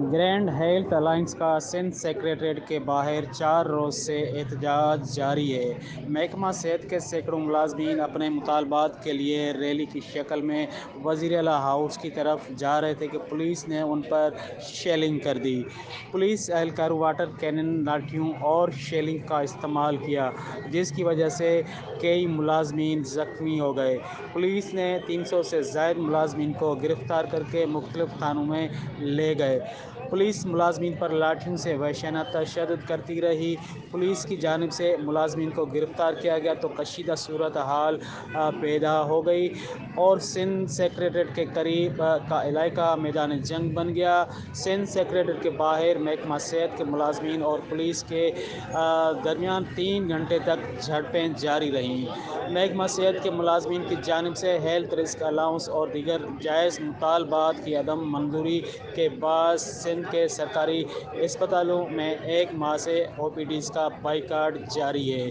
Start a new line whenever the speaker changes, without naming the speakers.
Grand health alliance کا Sindh secretariat کے باہر 4 روز سے احتجاج جاری ہے۔ محکمہ صحت کے سینکڑوں ملازمین اپنے مطالبات کے لیے ریلی کی شکل میں وزیر اعلیٰ ہاؤس کی طرف جا رہے تھے کہ پولیس نے ان پر شیلنگ کر دی۔ پولیس اہلکاروں واٹر کینن، لاٹھیوں اور شیلنگ کا استعمال کیا، جس کی وجہ سے کئی ملازمین زخمی ہو گئے۔ پولیس نے 300 سے زائد ملازمین کو گرفتار کر کے مختلف تھانوں میں لے گئے۔ پولیس ملازمین پر لاٹھیوں سے وحشیانہ تشدد کرتی رہی۔ پولیس کی جانب سے ملازمین کو گرفتار کیا گیا تو کشیدہ صورتحال پیدا ہو گئی اور سندھ سکریٹریٹ کے قریب کا علاقہ میدان جنگ بن گیا۔ سندھ سکریٹریٹ کے باہر محکمہ صحت کے ملازمین اور پولیس کے درمیان 3 گھنٹے تک جھڑپیں جاری رہیں۔ محکمہ صحت کے ملازمین کی جانب سے ہیلتھ رسک الاؤنس اور دیگر جائز مطالبات کی عدم منظوری کے باعث سندھ کے سرکاری اسپتالوں میں 1 ماہ سے او پی ڈیز کا بائیکاٹ جاری ہے۔